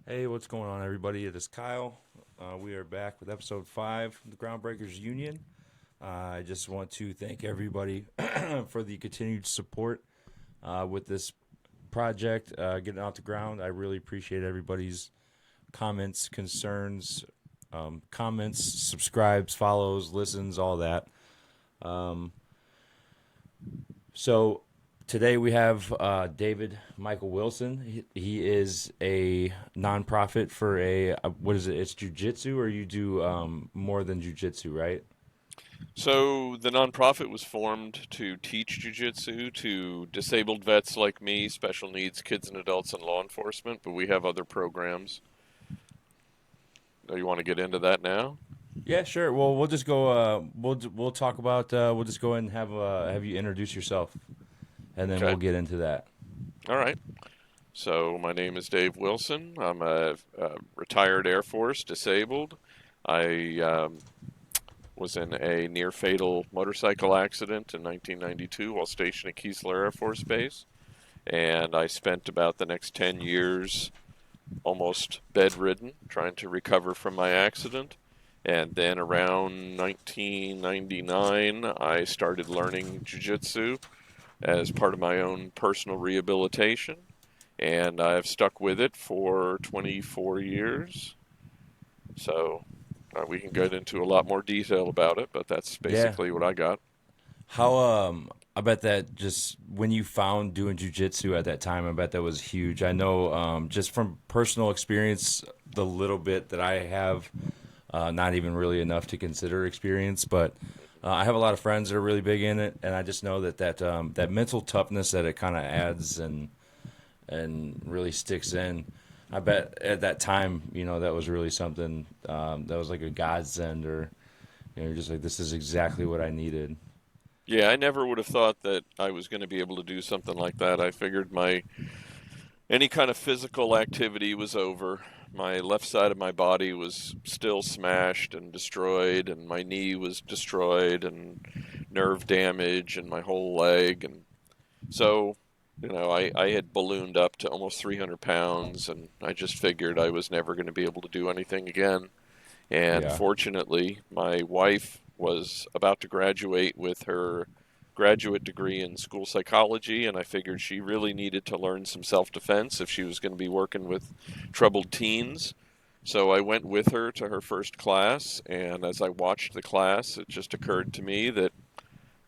Hey, what's going on, everybody? It is Kyle. We are back with episode 5 of the Groundbreakers Union. I just want to thank everybody for the continued support with this project, getting off the ground. I really appreciate everybody's comments, concerns, comments, subscribes, follows, listens, all that. Um, so today we have David Michael Wilson. He is a nonprofit for what is it? It's jujitsu, or you do more than jujitsu, right? So the nonprofit was formed to teach jujitsu to disabled vets like me, special needs kids and adults, and law enforcement. But we have other programs. You want to get into that now? Yeah, sure. Well, we'll just go. We'll talk about. We'll just go ahead and have you introduce yourself, and then we'll Okay. get into that. All right. So my name is Dave Wilson. I'm a retired Air Force disabled. I was in a near fatal motorcycle accident in 1992 while stationed at Keesler Air Force Base. And I spent about the next 10 years almost bedridden, trying to recover from my accident. And then around 1999, I started learning jiu-jitsu as part of my own personal rehabilitation. And I've stuck with it for 24 years. So we can get into a lot more detail about it, but that's Yeah. basically what I got. How I bet that just when you found doing jujitsu at that time, I bet that was huge. I know just from personal experience, the little bit that I have, not even really enough to consider experience, but I have a lot of friends that are really big in it, and I just know that mental toughness that it kind of adds and really sticks in. I bet at that time, that was really something that was like a godsend, or you're just like, this is exactly what I needed. Yeah, I never would have thought that I was going to be able to do something like that. I figured my any kind of physical activity was over. My left side of my body was still smashed and destroyed, and my knee was destroyed, and nerve damage, and my whole leg. And so, I had ballooned up to almost 300 pounds, and I just figured I was never going to be able to do anything again. And Yeah. fortunately, my wife was about to graduate with her graduate degree in school psychology, and I figured she really needed to learn some self defense if she was going to be working with troubled teens. So I went with her to her first class, and as I watched the class, it just occurred to me that,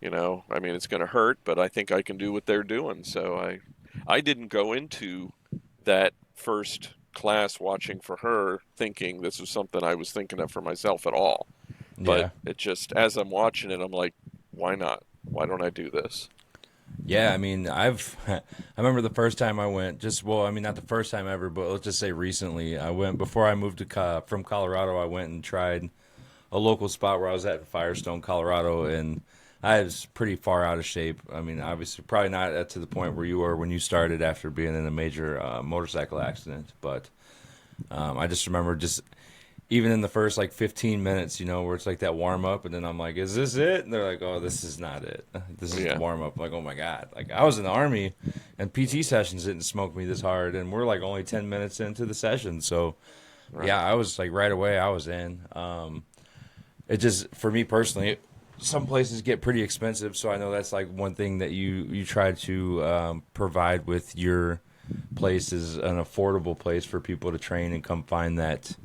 it's going to hurt, but I think I can do what they're doing. So I didn't go into that first class watching for her thinking this was something I was thinking of for myself at all. But Yeah. it just, as I'm watching it, I'm like, why not? Why don't I do this? Yeah, I mean, I remember the first time I went, I mean, not the first time ever, but let's just say recently. I went before I moved from Colorado. I went and tried a local spot where I was at Firestone, Colorado, and I was pretty far out of shape. I mean, obviously, probably not to the point where you were when you started after being in a major motorcycle accident, but I just remember just even in the first like 15 minutes, where it's like that warm up, and then I'm like, is this it? And they're like, oh, this is not it. This is the Yeah, warm up. I'm like, oh my God. Like, I was in the Army, and PT sessions didn't smoke me this hard, and we're like only 10 minutes into the session. So, yeah, right. I was like right away, I was in. It just, for me personally, some places get pretty expensive. So I know that's like one thing that you try to provide with your place is an affordable place for people to train and come find that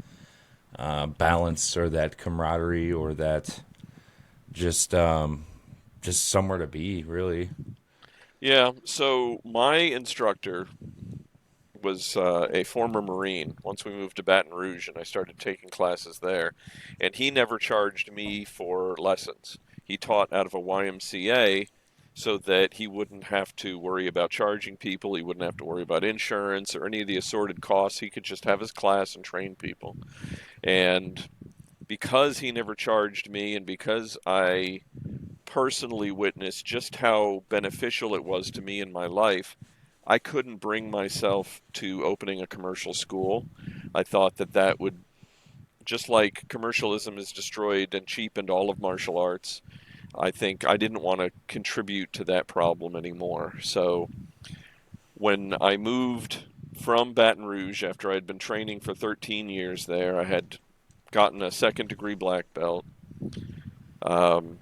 balance or that camaraderie or that just just somewhere to be, really. Yeah, so my instructor was a former Marine once we moved to Baton Rouge and I started taking classes there. And he never charged me for lessons. He taught out of a YMCA so that he wouldn't have to worry about charging people. He wouldn't have to worry about insurance or any of the assorted costs. He could just have his class and train people. And because he never charged me and because I personally witnessed just how beneficial it was to me in my life, I couldn't bring myself to opening a commercial school. I thought that that would, just like commercialism has destroyed and cheapened all of martial arts, I think I didn't want to contribute to that problem anymore. So when I moved from Baton Rouge after I'd been training for 13 years there. I had gotten a second degree black belt. Um,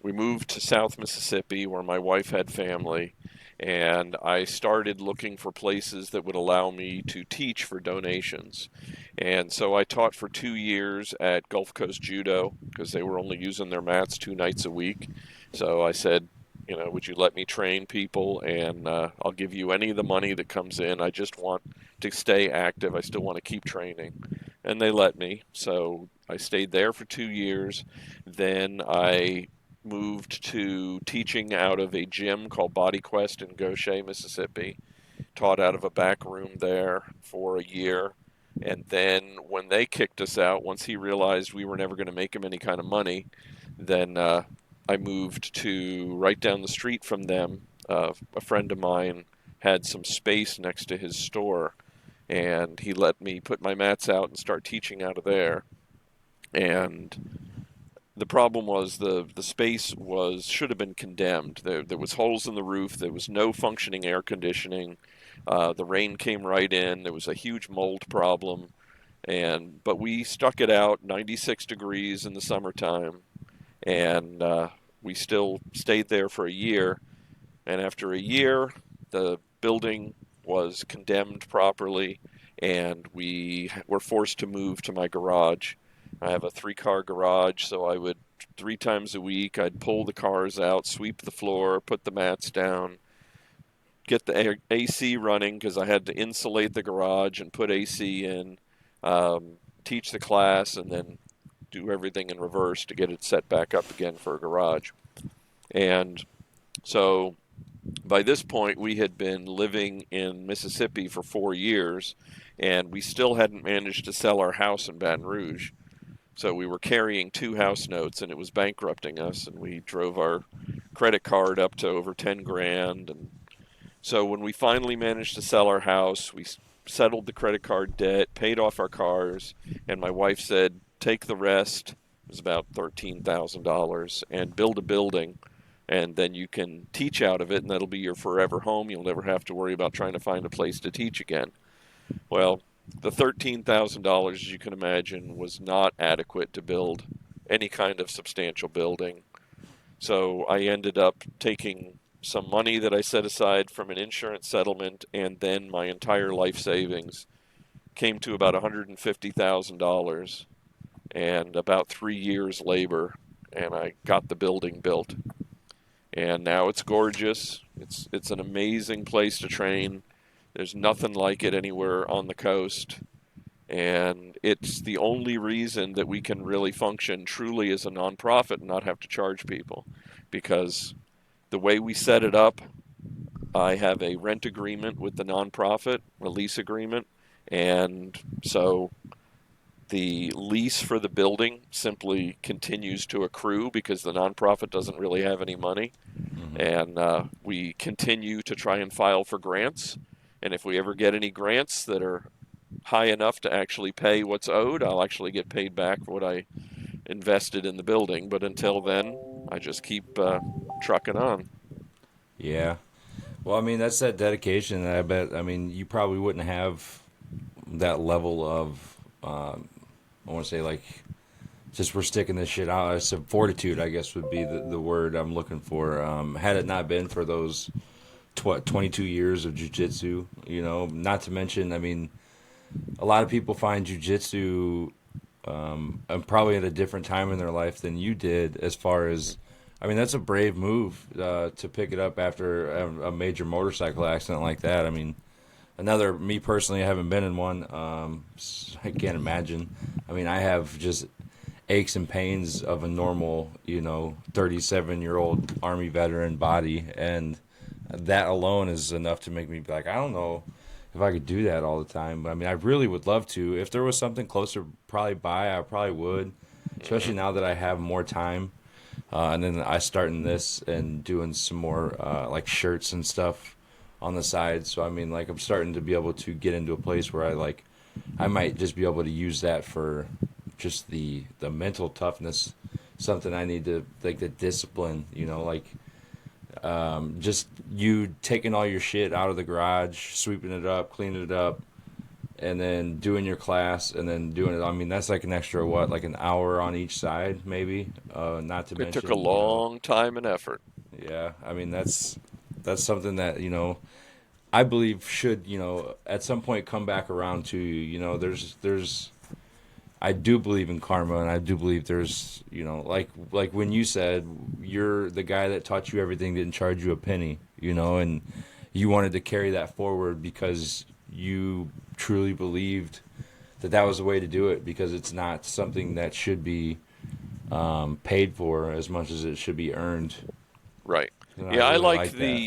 we moved to South Mississippi where my wife had family, and I started looking for places that would allow me to teach for donations. And so I taught for 2 years at Gulf Coast Judo because they were only using their mats 2 nights a week. So I said, would you let me train people, and I'll give you any of the money that comes in. I just want to stay active. I still want to keep training. And they let me. So I stayed there for 2 years. Then I moved to teaching out of a gym called Body Quest in Goshen, Mississippi. Taught out of a back room there for a year. And then when they kicked us out, once he realized we were never going to make him any kind of money, then I moved to right down the street from them. A friend of mine had some space next to his store, and he let me put my mats out and start teaching out of there. And the problem was the space should have been condemned. There was holes in the roof. There was no functioning air conditioning. The rain came right in. There was a huge mold problem, but we stuck it out 96 degrees in the summertime, and we still stayed there for a year. And after a year, the building was condemned properly, and we were forced to move to my garage. I have a 3-car garage, so I would 3 times a week I'd pull the cars out, sweep the floor, put the mats down, get the AC running because I had to insulate the garage and put AC in, teach the class, and then do everything in reverse to get it set back up again for a garage. And so by this point, we had been living in Mississippi for 4 years, and we still hadn't managed to sell our house in Baton Rouge. So we were carrying 2 house notes, and it was bankrupting us, and we drove our credit card up to over 10 grand. And so when we finally managed to sell our house, we settled the credit card debt, paid off our cars, and my wife said, take the rest, it was about $13,000, and build a building, and then you can teach out of it, and that'll be your forever home. You'll never have to worry about trying to find a place to teach again. Well, the $13,000, as you can imagine, was not adequate to build any kind of substantial building. So I ended up taking some money that I set aside from an insurance settlement, and then my entire life savings came to about $150,000 and about 3 years labor, and I got the building built. And now it's gorgeous. It's an amazing place to train. There's nothing like it anywhere on the coast. And it's the only reason that we can really function truly as a nonprofit and not have to charge people. Because the way we set it up, I have a rent agreement with the nonprofit, a lease agreement. And so the lease for the building simply continues to accrue because the nonprofit doesn't really have any money. And we continue to try and file for grants. And if we ever get any grants that are high enough to actually pay what's owed, I'll actually get paid back for what I invested in the building. But until then, I just keep trucking on. Yeah. Well, I mean, that's that dedication. I bet, I mean, you probably wouldn't have that level of, I want to say, like, just we're sticking this shit out. It's fortitude, I guess, would be the word I'm looking for. Had it not been for those 22 years of jiu-jitsu, not to mention, I mean, a lot of people find jiu-jitsu probably at a different time in their life than you did, as far as, I mean, that's a brave move to pick it up after a major motorcycle accident like that. I mean, me personally, I haven't been in one. I can't imagine. I mean, I have just aches and pains of a normal, 37-year-old Army veteran body, and that alone is enough to make me be like, I don't know if I could do that all the time. But I mean, I really would love to. If there was something closer probably by, I probably would, especially now that I have more time. And then I starting this and doing some more like shirts and stuff on the side. So I mean, like, I'm starting to be able to get into a place where I might just be able to use that for just the mental toughness, something I need to, like, the discipline, like Just you taking all your shit out of the garage, sweeping it up, cleaning it up, and then doing your class, and then doing it. I mean, that's like an extra what, like an hour on each side, maybe. Not to It took a mention, you know, long time and effort. yeah. I mean, that's something that you know I believe should you know at some point come back around to you. You know, there's I do believe in karma, and I do believe there's, you know, like when you said you're the guy that taught you everything didn't charge you a penny, you know, and you wanted to carry that forward because you truly believed that that was the way to do it because it's not something that should be paid for as much as it should be earned. Right. And I Yeah, I really like like that.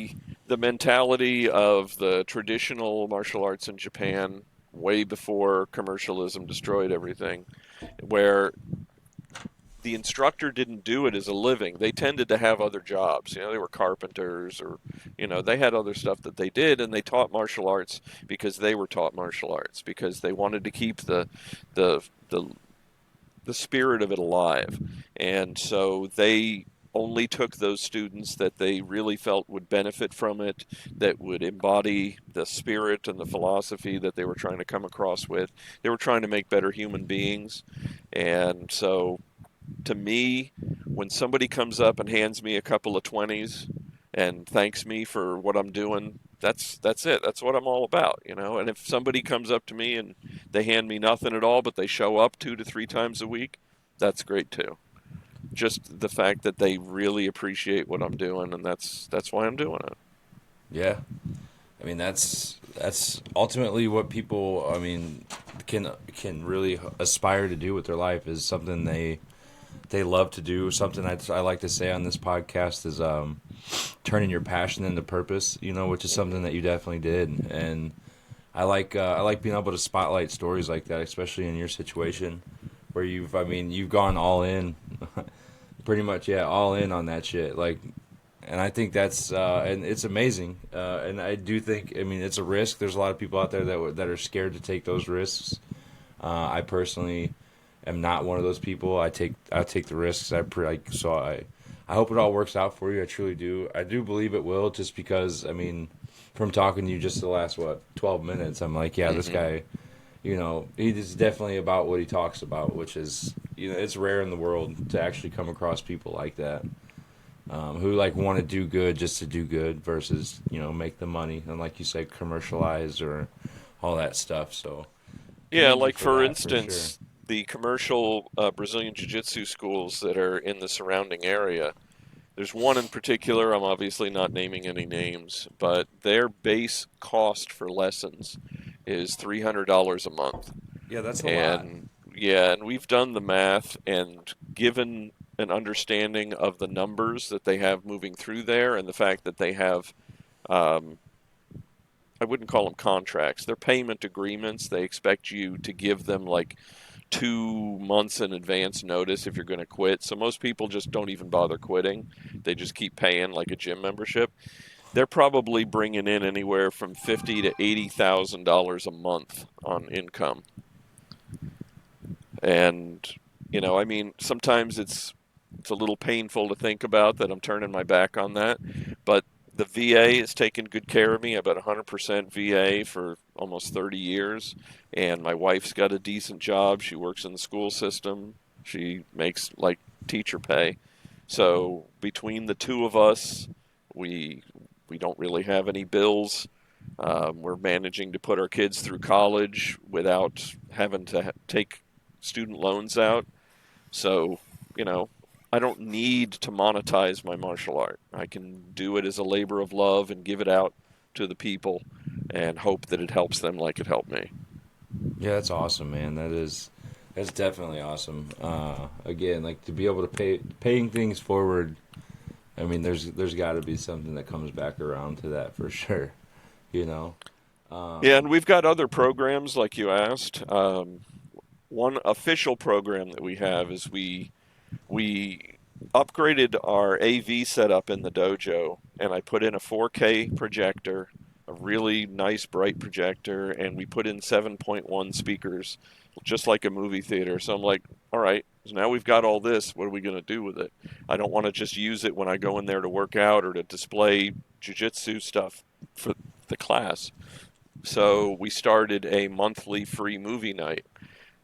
the mentality of the traditional martial arts in Japan way before commercialism destroyed everything, where the instructor didn't do it as a living. They tended to have other jobs. You know, they were carpenters or, you know, they had other stuff that they did, and they taught martial arts because they were taught martial arts because they wanted to keep the the the spirit of it alive. And so they only took those students that they really felt would benefit from it, that would embody the spirit and the philosophy that they were trying to come across with. They were trying to make better human beings. And so to me, when somebody comes up and hands me a couple of 20s and thanks me for what I'm doing, that's it. That's what I'm all about, you know. And if somebody comes up to me and they hand me nothing at all, but they show up 2 to 3 times a week, that's great too. Just the fact that they really appreciate what I'm doing, and that's why I'm doing it. Yeah. I mean that's ultimately what people I mean can really aspire to do with their life is something they love to do. Something I like to say on this podcast is turning your passion into purpose. You know, which is something Hmm. that you definitely did, and I like being able to spotlight stories like that, especially in your situation where you've gone all in, pretty much yeah, all in on that shit. Like, and I think that's and it's amazing. And I do think I mean it's a risk. There's a lot of people out there that are scared to take those risks. I personally am not one of those people. I take the risks. I hope it all works out for you. I truly do. I do believe it will, just because I mean, from talking to you just the last what 12 minutes, I'm like, yeah, this Hmm. guy, you know, he's definitely about what he talks about, which is you know, it's rare in the world to actually come across people like that. Who like want to do good just to do good versus you know make the money and like you said commercialize or all that stuff. So Yeah, commend you like for for that for sure. instance, the commercial Brazilian Jiu Jitsu schools that are in the surrounding area. There's one in particular, I'm obviously not naming any names, but their base cost for lessons is $300 a month. Yeah, that's a lot. And yeah, and we've done the math and given an understanding of the numbers that they have moving through there and the fact that they have, um, I wouldn't call them contracts, they're payment agreements. They expect you to give them like 2 months in advance notice if you're going to quit. So most people just don't even bother quitting. They just keep paying like a gym membership. They're probably bringing in anywhere from $50,000 to $80,000 a month on income. And you know, I mean, sometimes it's a little painful to think about that I'm turning my back on that, but the VA has taken good care of me. I've been 100% VA for almost 30 years, and my wife's got a decent job. She works in the school system. She makes like teacher pay. So between the two of us, we we don't really have any bills. We're managing to put our kids through college without having to take student loans out. So, you know, I don't need to monetize my martial art. I can do it as a labor of love and give it out to the people and hope that it helps them like it helped me. Yeah, that's awesome, man. That's definitely awesome. Again, like to be able to paying things forward. I mean, there's got to be something that comes back around to that for sure. You know. Yeah, and we've got other programs like you asked. One official program that we have is we upgraded our AV setup in the dojo, and I put in a 4K projector, a really nice bright projector, and we put in 7.1 speakers, just like a movie theater. So I'm like, all right, So now we've got all this. What are we going to do with it? I don't want to just use it when I go in there to work out or to display jujitsu stuff for the class. So we started a monthly free movie night,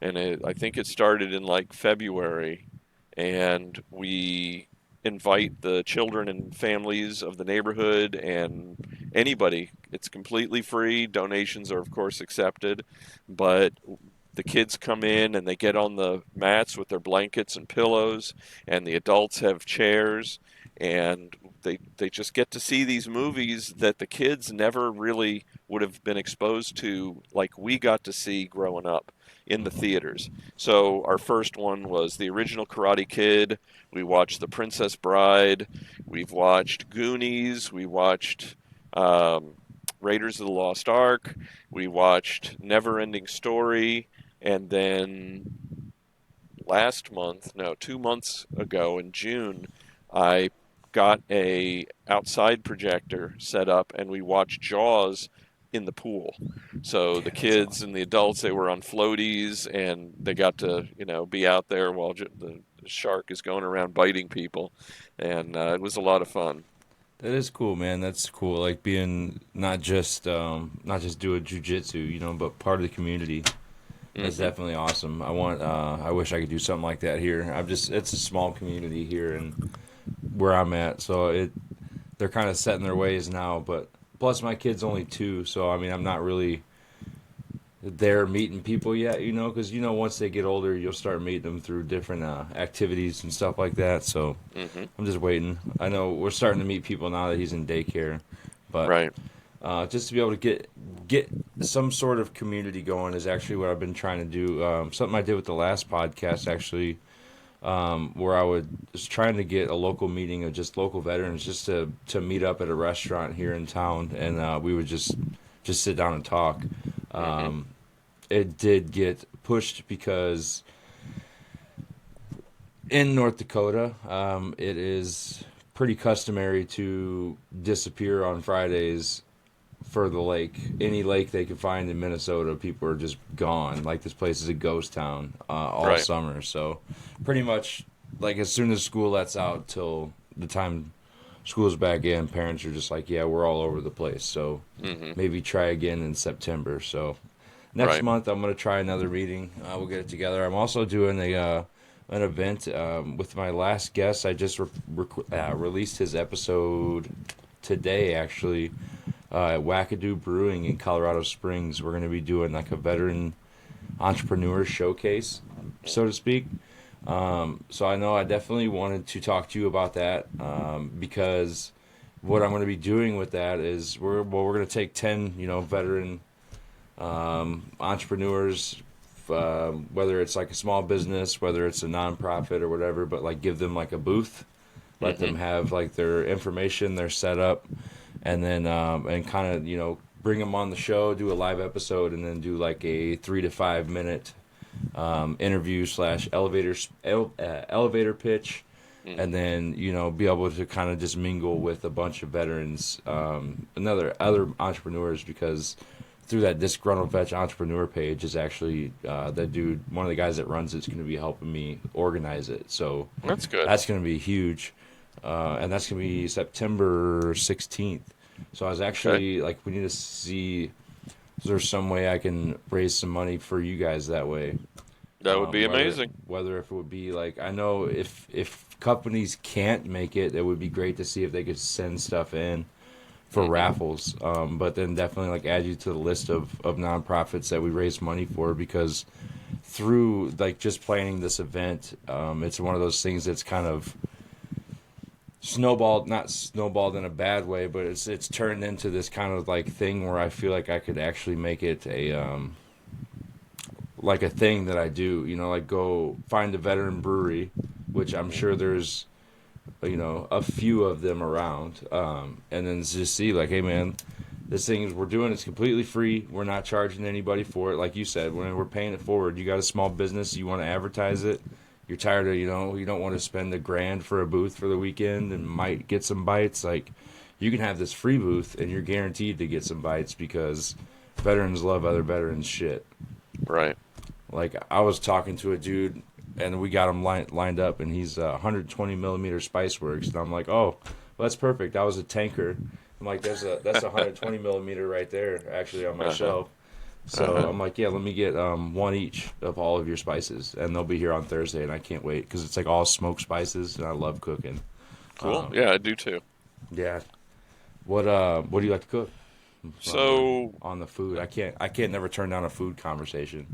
and I think it started in like February, and we invite the children and families of the neighborhood and anybody. It's completely free. Donations are of course accepted, but the kids come in and they get on the mats with their blankets and pillows, and the adults have chairs, and they just get to see these movies that the kids never really would have been exposed to like we got to see growing up in the theaters. So our first one was the original Karate Kid. We watched The Princess Bride. We've watched Goonies. We watched Raiders of the Lost Ark. We watched Never Ending Story. And then last month, no, 2 months ago in June, I got a outside projector set up and we watched Jaws in the pool. So the kids and the adults, they were on floaties and they got to, be out there while the shark is going around biting people. And it was a lot of fun. That is cool, man. That's cool. Like being not just doing jujitsu, but part of the community. That's Hmm. definitely awesome. I wish I could do something like that here. It's a small community here and where I'm at, so they're kind of set in their ways now. But plus, my kid's only 2, so I mean, I'm not really there meeting people yet, because once they get older, you'll start meeting them through different activities and stuff like that. So Hmm. I'm just waiting. I know we're starting to meet people now that he's in daycare, but Right. just to be able to get some sort of community going is actually what I've been trying to do. Something I did with the last podcast actually, where was trying to get a local meeting of just local veterans just to meet up at a restaurant here in town, and we would just sit down and talk. Hmm. Um, it did get pushed because in North Dakota, it is pretty customary to disappear on Fridays for the lake. Any lake they can find in Minnesota, people are just gone. Like this place is a ghost town all Right. summer. So pretty much, like as soon as school lets out till the time school's back in, parents are just like, yeah, we're all over the place. So Hmm. maybe try again in September. So next Right. month I'm gonna try another meeting. We'll get it together. I'm also doing a an event with my last guest. I just released his episode today, actually, at Wackadoo Brewing in Colorado Springs. We're going to be doing like a veteran entrepreneur showcase, so to speak. So I know I definitely wanted to talk to you about that because what I'm going to be doing with that is we're going to take 10 veteran entrepreneurs, whether it's like a small business, whether it's a nonprofit or whatever, but like give them like a booth, let Hmm. them have like their information, their setup, and then and kind of bring them on the show, do a live episode, and then do like a 3 to 5 minute interview slash elevator pitch, and Hmm. then be able to kind of just mingle with a bunch of veterans, another other entrepreneurs, because through that disgruntled vet entrepreneur page is actually that dude, one of the guys that runs it's going to be helping me organize it. So That's good. that's going to be huge, and that's going to be September 16th. So I was Okay. actually like, we need to see is there some way I can raise some money for you guys that way. That would be Whether amazing. if it would be like, I know if companies can't make it, it would be great to see if they could send stuff in for Hmm. raffles. But then definitely like add you to the list of nonprofits that we raise money for, because through like just planning this event, it's one of those things that's kind of snowballed, not snowballed in a bad way, but it's turned into this kind of like thing where I feel like I could actually make it a like a thing that I do, like go find a veteran brewery, which I'm Hmm. sure there's a few of them around, and then just see like, hey man, this thing we're doing is completely free. We're not charging anybody for it. Like you said, when we're paying it forward, you got a small business, you want to advertise it. You're tired of you don't want to spend $1,000 for a booth for the weekend and might get some bites. Like, you can have this free booth and you're guaranteed to get some bites because veterans love other veterans shit. Right. Like, I was talking to a dude and we got him lined up, and he's 120 millimeter Spice Works, and I'm like, oh, well, that's perfect. I was a tanker. I'm like, that's 120 millimeter right there, actually on my Uh-huh. shelf. So Uh-huh. I'm like, yeah, let me get one each of all of your spices, and they'll be here on Thursday, and I can't wait because it's like all smoked spices, and I love cooking. Cool. Yeah, I do too. Yeah. What do you like to cook? While we're So, on the food, I can't never turn down a food conversation.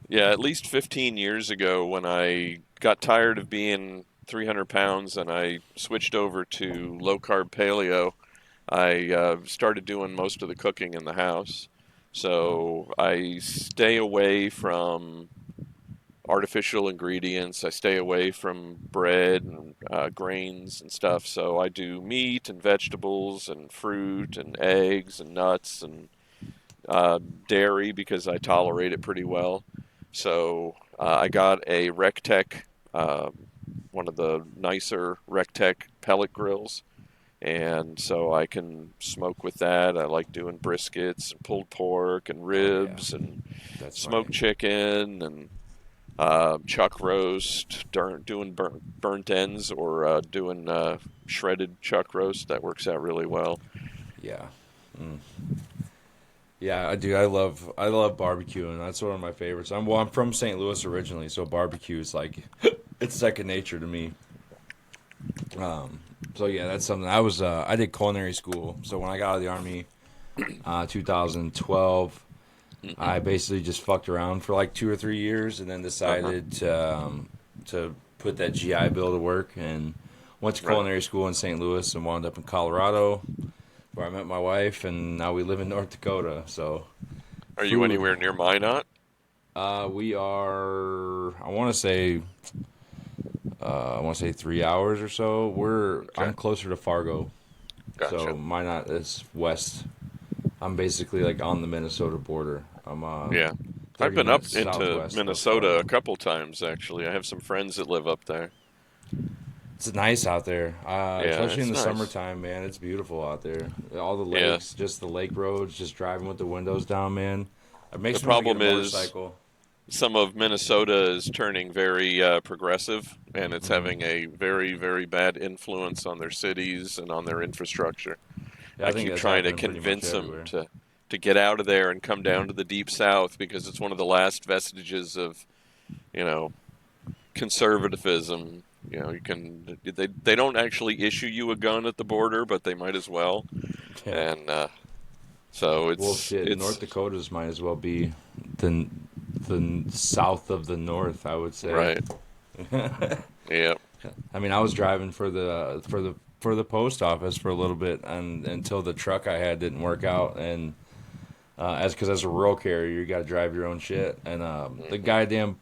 yeah, at least 15 years ago when I got tired of being 300 pounds and I switched over to low carb paleo, I started doing most of the cooking in the house. So I stay away from artificial ingredients. I stay away from bread and grains and stuff. So I do meat and vegetables and fruit and eggs and nuts and dairy because I tolerate it pretty well. So I got a Rectech, one of the nicer Rectech pellet grills, and so I can smoke with that. I like doing briskets and pulled pork and Oh yeah, ribs and that's my smoked chicken and chuck roast, doing burnt ends or doing shredded chuck roast. That works out really well. yeah. Mm. Yeah, I do. I love barbecue, and that's one of my favorites. I'm from St. Louis originally, so barbecue is like it's second nature to me. Um, so yeah, that's something I did culinary school. So when I got out of the army, 2012, I Hmm. basically just fucked around for like 2 or 3 years, and then Uh-huh. decided to put that GI Bill to work, and went to Right. culinary school in St. Louis, and wound up in Colorado, where I met my wife, and now we live in North Dakota. So Are you food. anywhere near Minot? We are. I want to say 3 hours or so. Okay. I'm closer to Fargo, so Gotcha. Minot is west. I'm basically like on the Minnesota border. I'm Yeah. I've 30 been up minutes into southwest of Minnesota a Fargo. couple times actually. I have some friends that live up there. It's nice out there, Yeah, especially in it's the nice. summertime, man. It's beautiful out there. All the Yeah. lakes, just the lake roads, just driving with the windows down, man. It The makes me want to get a problem is motorcycle. some of Minnesota is turning very progressive, and it's Hmm. having a very, very bad influence on their cities and on their infrastructure. Yeah, I I think keep that's trying to happening pretty much convince them everywhere. to get out of there and come down to the deep south because it's one of the last vestiges of, you know, conservatism. You know, you can they don't actually issue you a gun at the border, but they might as well. Yeah. And so Well, shit, North it's Dakotas might as well be the the south of the north, I would say. right. Yeah. I mean, I was driving for the post office for a little bit, and until the truck I had didn't work out, and as a rural carrier, you got to drive your own shit, and the Hmm. goddamn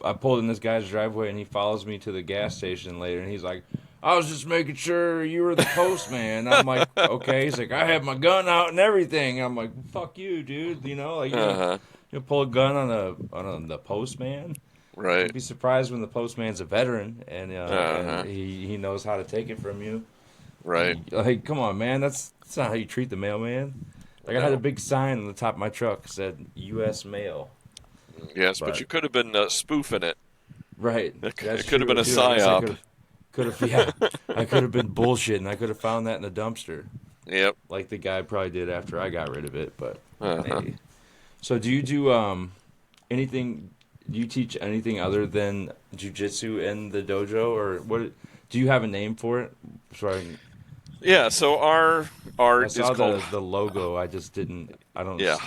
I pulled in this guy's driveway, and he follows me to the gas station later, and he's like, I was just making sure you were the postman. I'm like, okay. He's like, I had my gun out and everything. I'm like, fuck you, dude. Like Uh-huh. you pull a gun on the postman. Right. You'd be surprised when the postman's a veteran and Uh-huh. he knows how to take it from you. Right. Like, come on, man. That's not how you treat the mailman. Like I had a No. big sign on the top of my truck that said U.S. Mail. Yes, but But you could have been spoofing it. right, It that's could have true, been a dude. I guess I could psyop. have. Could have, yeah. I could have been bullshitting. I could have found that in the dumpster, Yep. like the guy probably did after I got rid of it. But Uh-huh. hey, so do you do anything? Do you teach anything other than jujitsu in the dojo, or what? Do you have a name for it? Sorry, Yeah, so our I art is saw called the logo. I just didn't. I don't. yeah,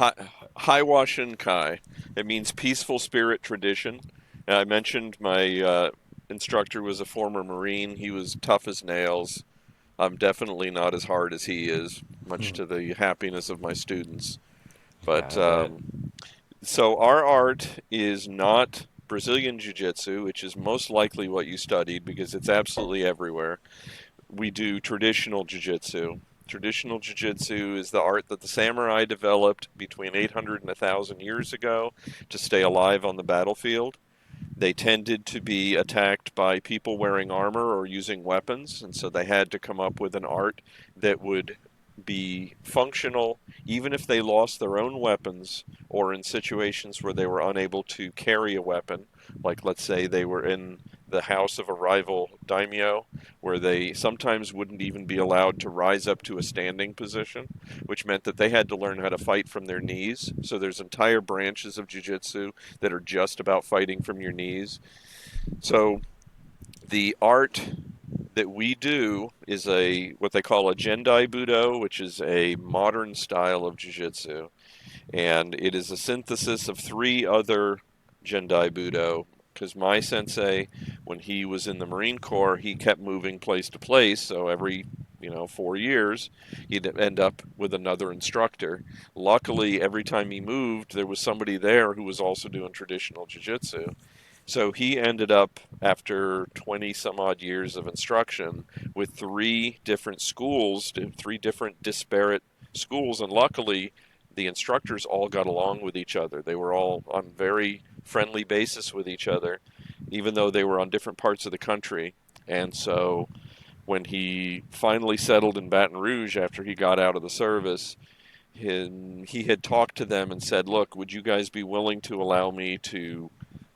Haiwa Shinkai. It means peaceful spirit tradition. And I mentioned my instructor was a former Marine. He was tough as nails. I'm definitely not as hard as he is, much to the happiness of my students. Yeah, But I bet. so our art is not Brazilian Jiu Jitsu, which is most likely what you studied because it's absolutely everywhere. We do traditional Jiu Jitsu. Traditional Jiu Jitsu is the art that the samurai developed between 800 and 1,000 years ago to stay alive on the battlefield. They tended to be attacked by people wearing armor or using weapons, and so they had to come up with an art that would be functional even if they lost their own weapons or in situations where they were unable to carry a weapon. Like, let's say they were in the house of a rival daimyo, where they sometimes wouldn't even be allowed to rise up to a standing position, which meant that they had to learn how to fight from their knees. So there's entire branches of jiu-jitsu that are just about fighting from your knees. So the art that we do is a what they call a Jendai Budo, which is a modern style of jiu-jitsu, and it is a synthesis of three other Jendai Budo. Because my sensei, when he was in the Marine Corps, he kept moving place to place. So every 4 years, he'd end up with another instructor. Luckily, every time he moved, there was somebody there who was also doing traditional jiu-jitsu. So he ended up, after 20 some odd years of instruction, with three different schools, three different disparate schools, and luckily the instructors all got along with each other. They were all on very friendly basis with each other, even though they were on different parts of the country. And so when he finally settled in Baton Rouge after he got out of the service, he had talked to them and said, look, would you guys be willing to allow me to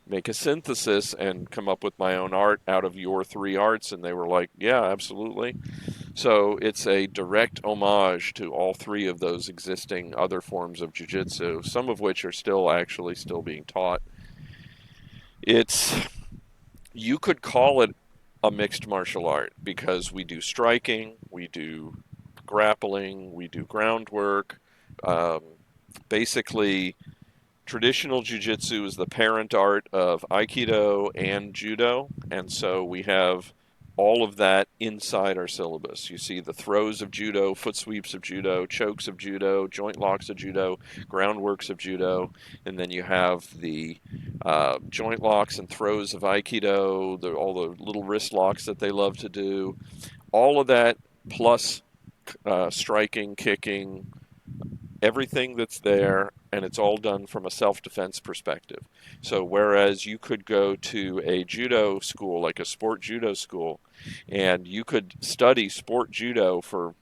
make a synthesis and come up with my own art out of your three arts? And they were like, yeah, absolutely. So it's a direct homage to all three of those existing other forms of jiu-jitsu, some of which are still being taught. You could call it a mixed martial art because we do striking, we do grappling, we do groundwork. Um, Basically, traditional jiu-jitsu is the parent art of aikido and judo, and so we have all of that inside our syllabus. You see the throws of judo, foot sweeps of judo, chokes of judo, joint locks of judo, groundworks of judo, and then you have the joint locks and throws of aikido, all the little wrist locks that they love to do. All of that plus striking, kicking, everything that's there, and it's all done from a self-defense perspective. So whereas you could go to a judo school, like a sport judo school, and you could study sport judo for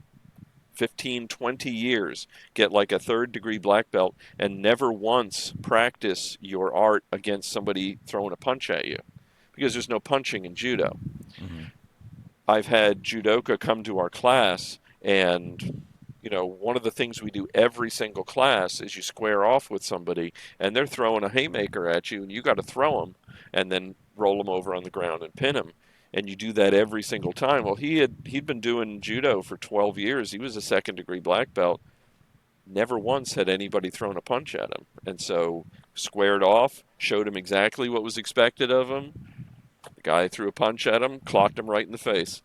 15, 20 years, get like a third-degree black belt, and never once practice your art against somebody throwing a punch at you, because there's no punching in judo. Mm-hmm. I've had judoka come to our class, and one of the things we do every single class is you square off with somebody, and they're throwing a haymaker at you, and you got to throw them, and then roll them over on the ground and pin them. And you do that every single time. Well, he'd been doing judo for 12 years. He was a second-degree black belt. Never once had anybody thrown a punch at him. And so squared off, showed him exactly what was expected of him. The guy threw a punch at him, clocked him right in the face.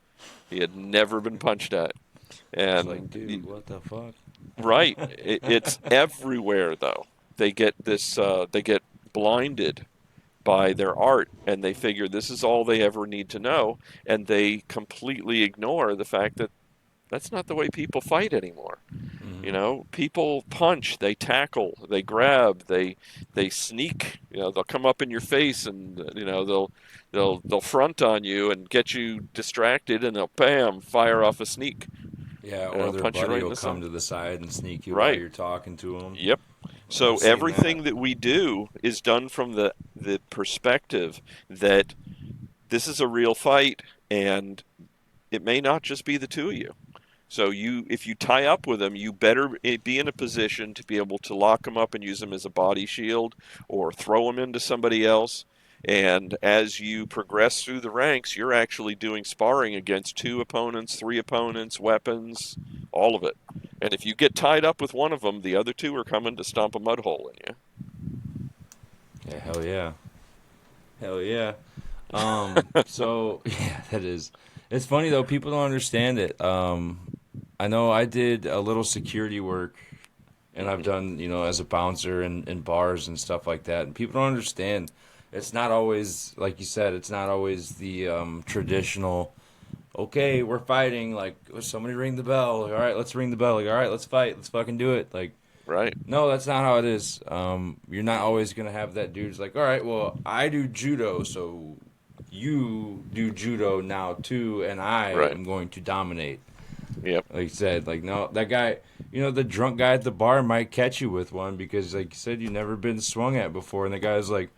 He had never been punched at. It's And like, dude, what the fuck? right, it's everywhere though. They get this. They get blinded by their art, and they figure this is all they ever need to know, and they completely ignore the fact that that's not the way people fight anymore. Mm-hmm. People punch, they tackle, they grab, they sneak. They'll come up in your face, and they'll front on you and get you distracted, and they'll bam fire off a sneak. Yeah, or their Punch you buddy right in will the come side. to the side and sneak you while Right. you're talking to them. Yep. So I've seen everything that we do is done from the perspective that this is a real fight, and it may not just be the two of you. So if you tie up with them, you better be in a position to be able to lock them up and use them as a body shield or throw them into somebody else. And as you progress through the ranks, you're actually doing sparring against 2 opponents, 3 opponents, weapons, all of it. And if you get tied up with one of them, the other 2 are coming to stomp a mud hole in you. Yeah, hell yeah. Hell yeah. So yeah, that is. It's funny though. People don't understand it. I know I did a little security work, and I've done as a bouncer in bars and stuff like that. And people don't understand. It's not always like you said. It's not always the traditional. Okay, we're fighting. Like somebody ring the bell. Like, all right, let's ring the bell. Like all right, let's fight. Let's fucking do it. Like. Right. No, that's not how it is. You're not always gonna have that dude who's like, all right, well, I do judo, so you do judo now too, and I Right. am going to dominate. Yep. Like you said, like, no, that guy, the drunk guy at the bar might catch you with one because, like you said, you've never been swung at before, and the guy's like,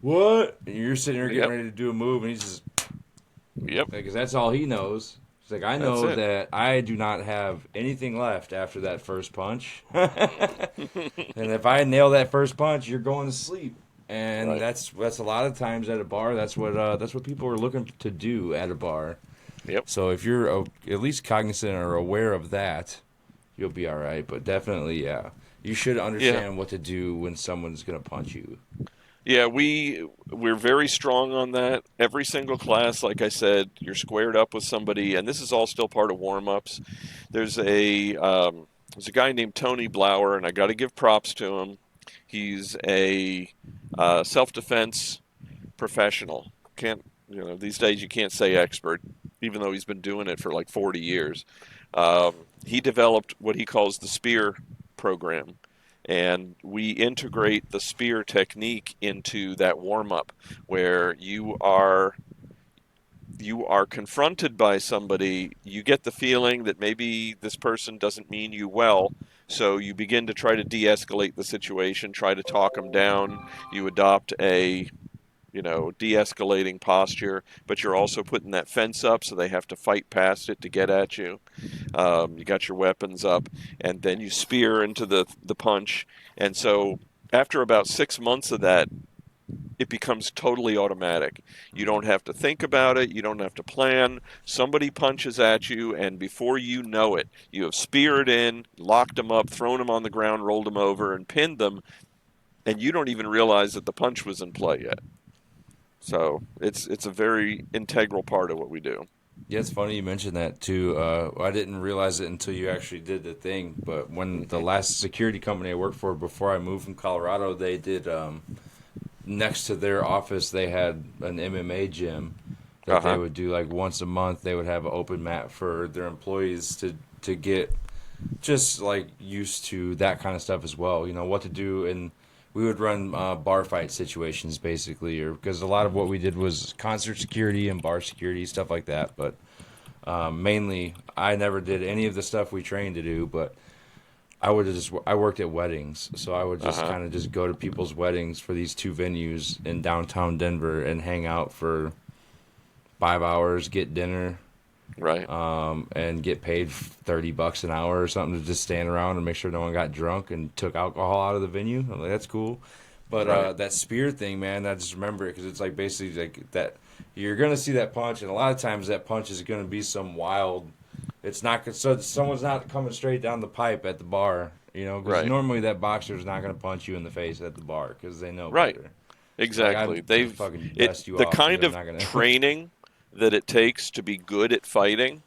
"What?" And you're sitting there getting Yep. ready to do a move, and he's just Yep. like, 'cause that's all he knows. He's like, "I That's know it. that I do not have anything left after that first punch, and if I nail that first punch, you're going to sleep." And Right. that's a lot of times at a bar. That's what people are looking to do at a bar. Yep. So if you're at least cognizant or aware of that, you'll be all right. But definitely, yeah, you should Yeah. understand what to do when someone's gonna punch you. Yeah, we're very strong on that. Every single class, like I said, you're squared up with somebody, and this is all still part of warm-ups. There's there's a guy named Tony Blauer, and I got to give props to him. He's a self-defense professional. Can't these days you can't say expert, even though he's been doing it for like 40 years. He developed what he calls the SPEAR program, and we integrate the SPEAR technique into that warm up, where you are confronted by somebody, you get the feeling that maybe this person doesn't mean you well, so you begin to try to de-escalate the situation, try to talk them down. You adopt a de-escalating posture, but you're also putting that fence up so they have to fight past it to get at you. You got your weapons up, and then you spear into the punch. And so after about 6 months of that, it becomes totally automatic. You don't have to think about it. You don't have to plan. Somebody punches at you, and before you know it, you have speared in, locked them up, thrown them on the ground, rolled them over, and pinned them, and you don't even realize that the punch was in play yet. So it's a very integral part of what we do. Yeah, it's funny you mentioned that too. I didn't realize it until you actually did the thing. But when the Hmm. last security company I worked for before I moved from Colorado, they did next to their office they had an MMA gym Uh that they huh. would do like once a month. They would have an open mat for their employees to get just like used to that kind of stuff as well. You know what to do, and we would run bar fight situations basically, or because a lot of what we did was concert security and bar security stuff like that. But mainly, I never did any of the stuff we trained to do, but I worked at weddings, so I would Uh just huh. kind of just go to people's weddings for these two venues in downtown Denver and hang out for 5 hours, get dinner, Right. and get paid $30 an hour or something to just stand around and make sure no one got drunk and took alcohol out of the venue. I'm like, that's cool. But Right. that spear thing, man, I just remember it because it's like basically like that. You're gonna see that punch, and a lot of times that punch is gonna be some wild. It's not so someone's not coming straight down the pipe at the bar, because Right. normally that boxer's not gonna punch you in the face at the bar because they know Right. better. Like I'm Exactly. gonna They've fucking it dust you the off, dude. kind I'm of not gonna. training that it takes to be good at fighting.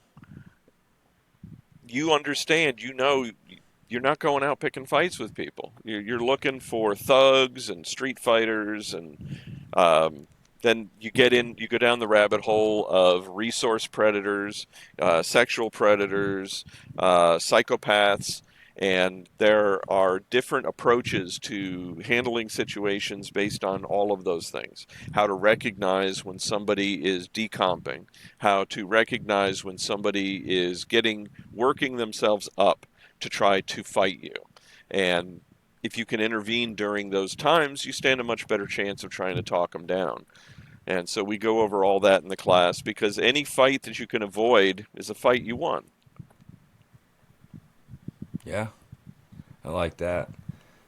You understand. You're not going out picking fights with people. You're looking for thugs and street fighters, and um, then you go down the rabbit hole of resource predators, sexual predators, psychopaths, and there are different approaches to handling situations based on all of those things. How to recognize when somebody is decomping, how to recognize when somebody is working themselves up to try to fight you. And if you can intervene during those times, you stand a much better chance of trying to talk them down. And so we go over all that in the class because any fight that you can avoid is a fight you won. Yeah, I like that.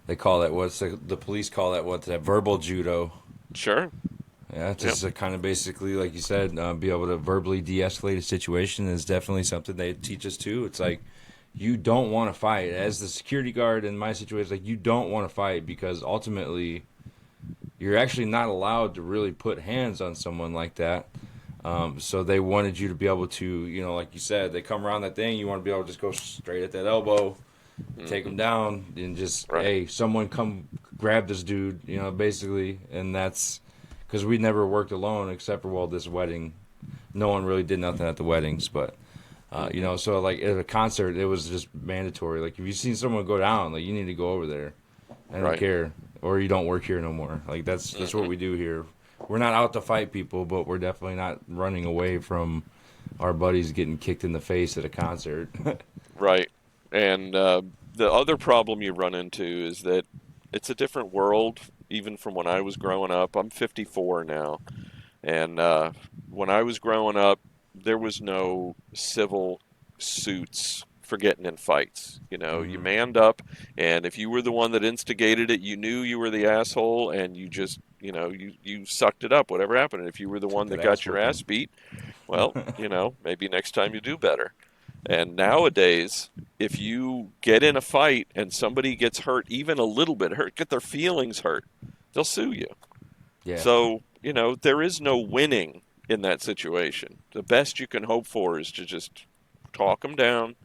They call that the police call that that verbal judo. Sure. Yeah, Yep. just to kind of basically, like you said, be able to verbally de-escalate a situation is definitely something they teach us too. It's like you don't want to fight. As the security guard in my situation, like you don't want to fight because ultimately you're actually not allowed to really put hands on someone like that. So they wanted you to be able to, like you said, they come around that thing. You want to be able to just go straight at that elbow, take Hmm. them down, and just, Right. hey, someone come grab this dude, basically. And that's because we never worked alone except for, well, this wedding. No one really did nothing at the weddings, but, Hmm. so like at a concert, it was just mandatory. Like if you seen someone go down, like you need to go over there. I don't Right. care. Or you don't work here no more. Like that's what Hmm. we do here. We're not out to fight people, but we're definitely not running away from our buddies getting kicked in the face at a concert. Right. And the other problem you run into is that it's a different world, even from when I was growing up. I'm 54 now. And when I was growing up, there was no civil suits for getting in fights. You know, you Hmm. manned up, and if you were the one that instigated it, you knew you were the asshole, and you just, you sucked it up, whatever happened. And if you were the Took one that that ass got your whooping. ass beat, well, maybe next time you do better. And nowadays, if you get in a fight and somebody gets hurt, even a little bit hurt, get their feelings hurt, they'll sue you. Yeah. So, there is no winning in that situation. The best you can hope for is to just talk them down,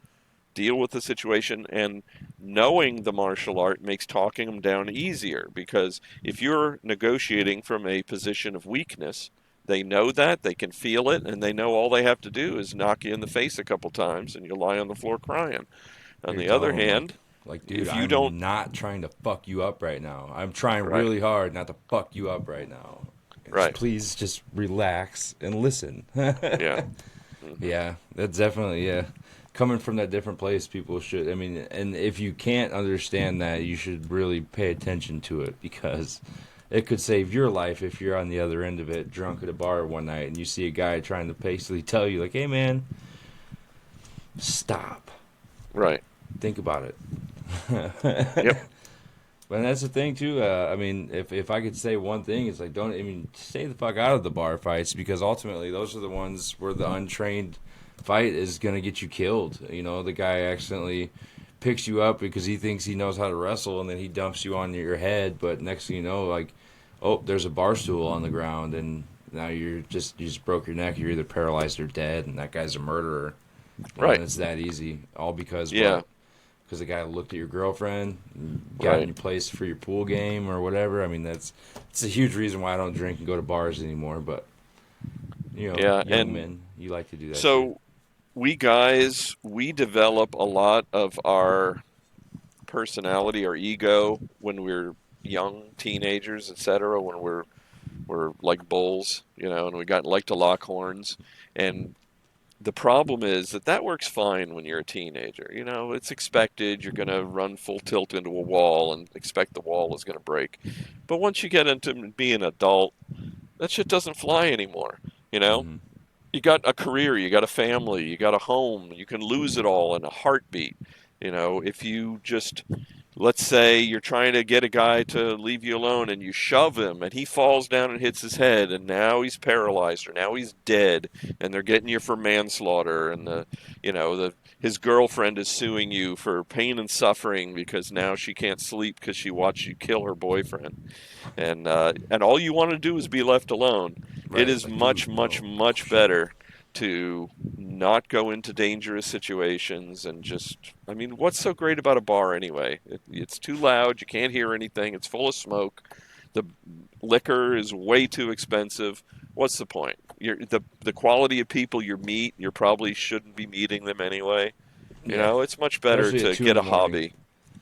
deal with the situation, and knowing the martial art makes talking them down easier because if you're negotiating from a position of weakness, they know that, they can feel it, and they know all they have to do is knock you in the face a couple times and you lie on the floor crying. On You're the other telling them hand, like, dude, if you don't, I'm not trying to fuck you up right now. I'm trying right, really hard not to fuck you up right now. right, Please just relax and listen. yeah, hmm, Yeah, that's definitely, yeah. Coming from that different place, people should. I mean, and if you can't understand that, you should really pay attention to it because it could save your life if you're on the other end of it, drunk at a bar one night, and you see a guy trying to basically tell you, like, "Hey, man, stop. right, Think about it." yep, But that's the thing too. I mean, if I could say one thing, it's like don't. I mean, stay the fuck out of the bar fights because ultimately those are the ones where the untrained fight is gonna get you killed. You know, the guy accidentally picks you up because he thinks he knows how to wrestle, and then he dumps you on your head. But next thing you know, like, oh, there's a bar stool on the ground, and now you just broke your neck. You're either paralyzed or dead, and that guy's a murderer. And right, it's that easy. All because yeah, what? Because the guy looked at your girlfriend, got in right, your place for your pool game or whatever. I mean, it's a huge reason why I don't drink and go to bars anymore. But yeah, young and men, you like to do that shit. so we guys, we develop a lot of our personality or ego when we're young teenagers, etc. When we're like bulls, and we got like to lock horns. And the problem is that works fine when you're a teenager. It's expected. You're going to run full tilt into a wall and expect the wall is going to break. But once you get into being an adult, that shit doesn't fly anymore. You know, Hmm. you got a career, you got a family, you got a home. You can lose it all in a heartbeat. If you just, let's say you're trying to get a guy to leave you alone and you shove him and he falls down and hits his head and now he's paralyzed or now he's dead and they're getting you for manslaughter and the his girlfriend is suing you for pain and suffering because now she can't sleep because she watched you kill her boyfriend and all you want to do is be left alone. It Right? is Like, dude, much much no much bullshit. better to not go into dangerous situations and just, I mean, what's so great about a bar anyway? It's too loud, you can't hear anything, it's full of smoke, the liquor is way too expensive. What's the point? The quality of people you meet, you probably shouldn't be meeting them anyway. Yeah, It's much better especially at to 2 in get the a morning. hobby.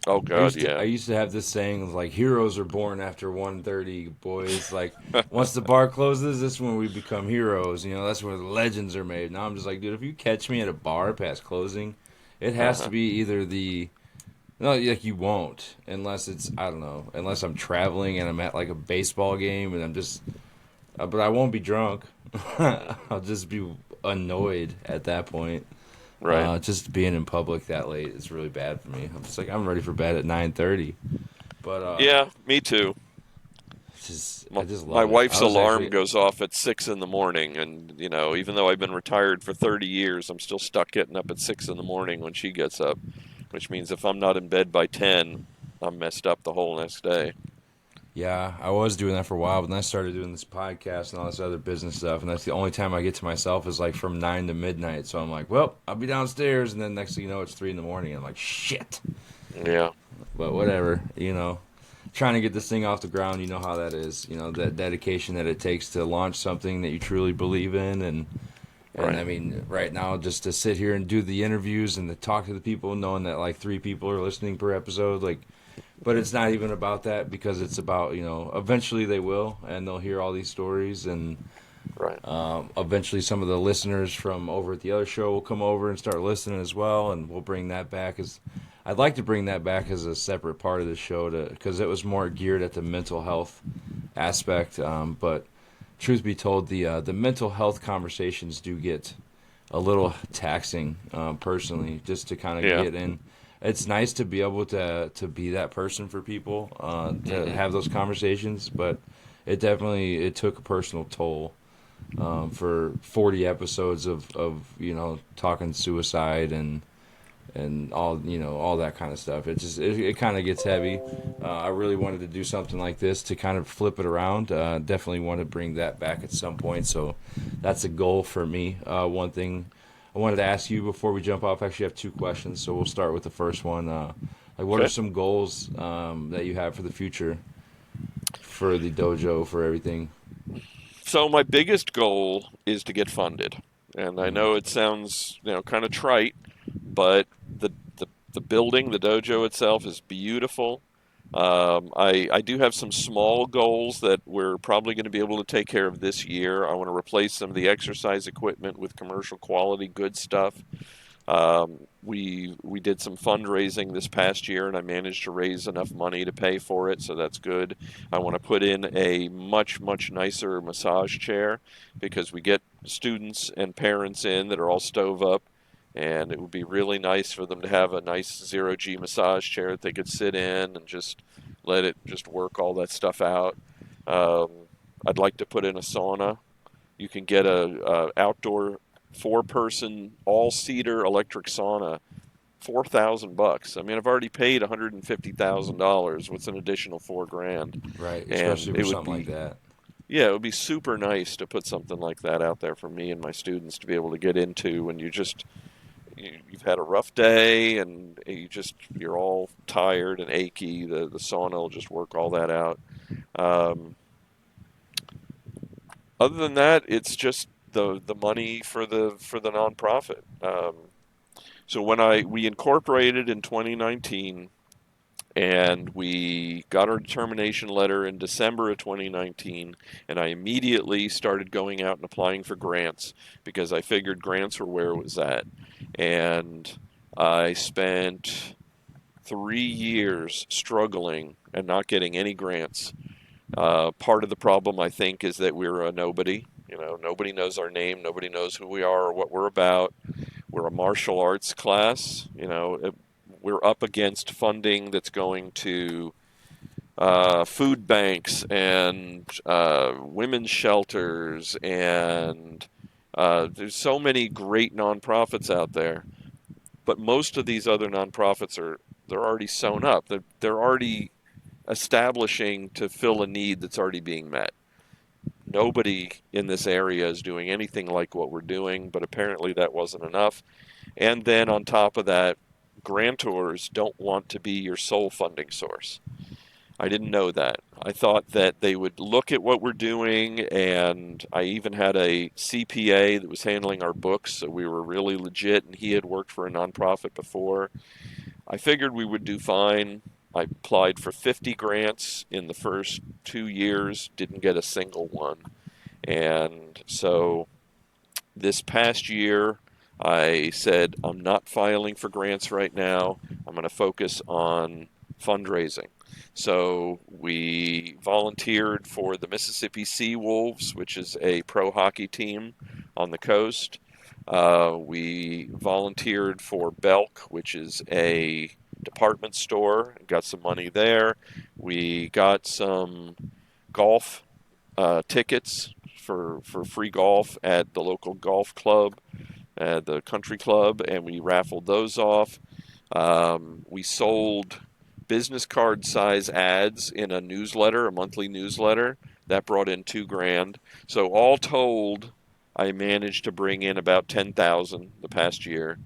Oh God, I yeah. used to have this saying like heroes are born after 1:30, boys. Like once the bar closes, that's when we become heroes. You know, that's where the legends are made. Now I'm just like, dude, if you catch me at a bar past closing, it has to Uh-huh. be either the no, like you won't unless it's I don't know, unless I'm traveling and I'm at like a baseball game and I'm just but I won't be drunk. Hmm. I'll just be annoyed at that point. Right. Just being in public that late is really bad for me. I'm just like I'm ready for bed at 9:30. But Yeah, me too. I my, just my love it. I wife's was alarm actually goes off at 6 in the morning, and even though I've been retired for 30 years, I'm still stuck getting up at 6 in the morning when she gets up, which means if I'm not in bed by 10, I'm messed up the whole next day. yeah, I was doing that for a while, but then I started doing this podcast and all this other business stuff, and that's the only time I get to myself is like from 9 to midnight. So I'm like, well, I'll be downstairs, and then next thing you know, it's 3 in the morning. I'm like, shit. Yeah, But whatever, trying to get this thing off the ground, you know how that is. You know that dedication that it takes to launch something that you truly believe in, and I right, mean, right now, just to sit here and do the interviews and to talk to the people, knowing that like 3 people are listening per episode, like, but it's not even about that because it's about, eventually they will and they'll hear all these stories and Right. Eventually, some of the listeners from over at the other show will come over and start listening as well, and we'll bring that back as. I'd like to bring that back as a separate part of the show to because it was more geared at the mental health aspect. But truth be told, the mental health conversations do get a little taxing personally, just to kind of Yeah. get in. It's nice to be able to be that person for people to Hmm. have those conversations, but it took a personal toll for 40 episodes of talking suicide and all all that kind of stuff. It kind of gets heavy. I really wanted to do something like this to kind of flip it around. Definitely want to bring that back at some point. So that's a goal for me. One thing I wanted to ask you before we jump off. Actually, I have two questions. So we'll start with the first one. Like, what are Okay. some goals that you have for the future for the dojo for everything? So my biggest goal is to get funded, and I Mm, know it sounds kind of trite, but the building, the dojo itself, is beautiful. I do have some small goals that we're probably going to be able to take care of this year. I want to replace some of the exercise equipment with commercial quality good stuff. We did some fundraising this past year, and I managed to raise enough money to pay for it, so that's good. I want to put in a much nicer massage chair because we get students and parents in that are all stove up, and it would be really nice for them to have a nice zero G massage chair that they could sit in and just let it just work all that stuff out. Um, I'd like to put in a sauna. You can get a outdoor 4-person all cedar electric sauna, $4,000. I mean, I've already paid $150,000. What's an additional 4 grand? right, And especially for it would something like be, that. yeah, it would be super nice to put something like that out there for me and my students to be able to get into when you've had a rough day and you're all tired and achy. The sauna will just work all that out. Um, Other than that, it's just the money for the nonprofit. So when I we incorporated in 2019, and we got our determination letter in December of 2019, and I immediately started going out and applying for grants because I figured grants were where it was at. And I spent 3 years struggling and not getting any grants. Part of the problem, I think, is that we're a nobody. Nobody knows our name. Nobody knows who we are or what we're about. We're a martial arts class. We're up against funding that's going to food banks and women's shelters, and there's so many great nonprofits out there. But most of these other nonprofits they're already sewn up. They're already establishing to fill a need that's already being met. Nobody in this area is doing anything like what we're doing, but apparently that wasn't enough. And then on top of that, grantors don't want to be your sole funding source. I didn't know that. I thought that they would look at what we're doing, and I even had a CPA that was handling our books, so we were really legit, and he had worked for a nonprofit before. I figured we would do fine. I applied for 50 grants in the first 2 years, didn't get a single one. And so this past year, I said, I'm not filing for grants right now. I'm going to focus on fundraising. So we volunteered for the Mississippi Sea Wolves, which is a pro hockey team on the coast. We volunteered for Belk, which is a department store, got some money there. We got some golf tickets for free golf at the local golf club, the country club, and we raffled those off. We sold business card size ads in a newsletter, a monthly newsletter. That brought in 2 grand. So all told, I managed to bring in about 10,000 the past year.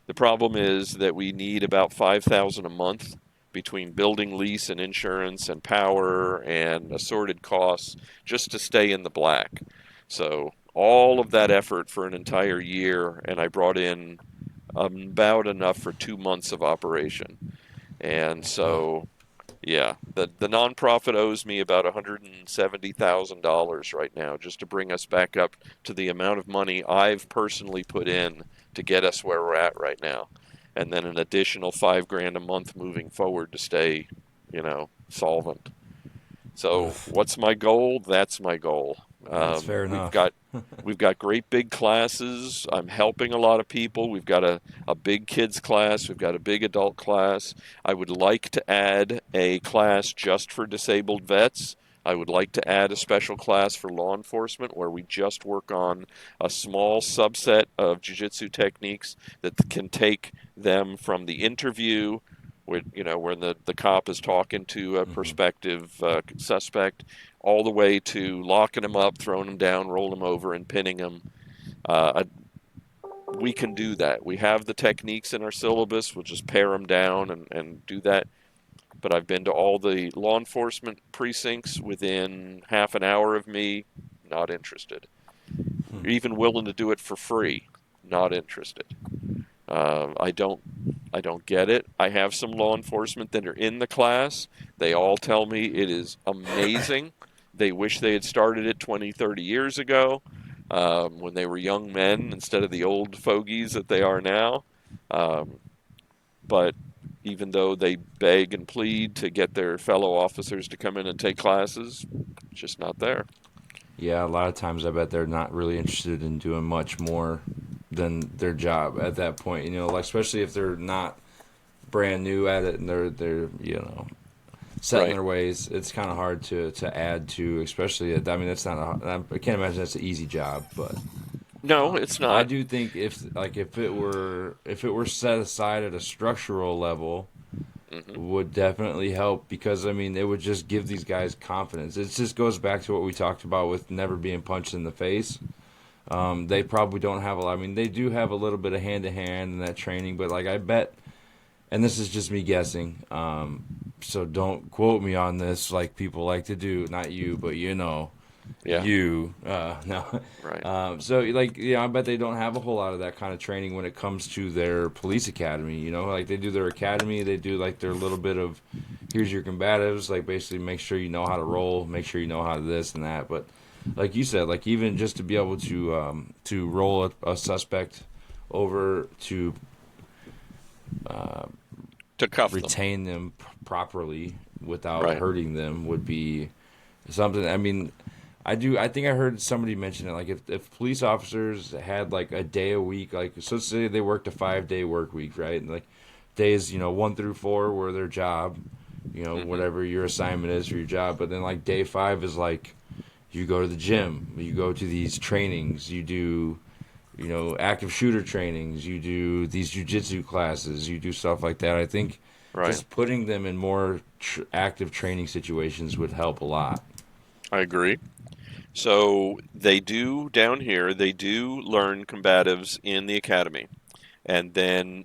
The problem is that we need about 5,000 a month between building lease and insurance and power and assorted costs just to stay in the black. So all of that effort for an entire year, and I brought in about enough for 2 months of operation. And Uh, so, Yeah, the nonprofit owes me about $170,000 right now just to bring us back up to the amount of money I've personally put in to get us where we're at right now, and then an additional 5 grand a month moving forward to stay, solvent. So Oof, what's my goal? That's my goal. that's fair We've enough. got we've got great big classes. I'm helping a lot of people. We've got a big kids class. We've got a big adult class. I would like to add a class just for disabled vets. I would like to add a special class for law enforcement where we just work on a small subset of jiu-jitsu techniques that can take them from the interview when the cop is talking to a Hmm. prospective suspect, all the way to locking him up, throwing him down, rolling him over, and pinning him. Uh, we can do that. We have the techniques in our syllabus. We'll just pare them down and do that. But I've been to all the law enforcement precincts within half an hour of me, not interested. Even willing to do it for free, not interested. I don't get it. I have some law enforcement that are in the class. They all tell me it is amazing. They wish they had started it 20, 30 years ago when they were young men instead of the old fogies that they are now. Um, but even though they beg and plead to get their fellow officers to come in and take classes, it's just not there. Yeah, a lot of times I bet they're not really interested in doing much more than their job at that point. Like especially if they're not brand new at it and they're set in Right. their ways. It's kind of hard to add to, especially. I mean, that's not. I can't imagine that's an easy job, but No, it's I not. do think if it were set aside at a structural level, Hmm. would definitely help because I mean it would just give these guys confidence. It just goes back to what we talked about with never being punched in the face. They probably don't have a lot. I mean, they do have a little bit of hand to hand in that training, but like I bet, and this is just me guessing. So don't quote me on this like people like to do. Not you, but Yeah. no. Right. So like I bet they don't have a whole lot of that kind of training when it comes to their police academy. Like they do their academy, they do like their little bit of here's your combatives, like basically make sure you know how to roll, make sure you know how to this and that. But like you said, like even just to be able to roll a suspect over to To cuff them. retain them properly without Right. hurting them would be something. I mean, I think I heard somebody mention it. Like if police officers had like a day a week, like so say they worked a 5 day work week, right? And like days 1 through 4 were their job, Hmm. whatever your assignment is for your job. But then like day 5 is like you go to the gym, you go to these trainings, you do active shooter trainings, you do these jujitsu classes, you do stuff like that. I think Right. just putting them in more active training situations would help a lot. I agree. So they do down here, they do learn combatives in the academy. And then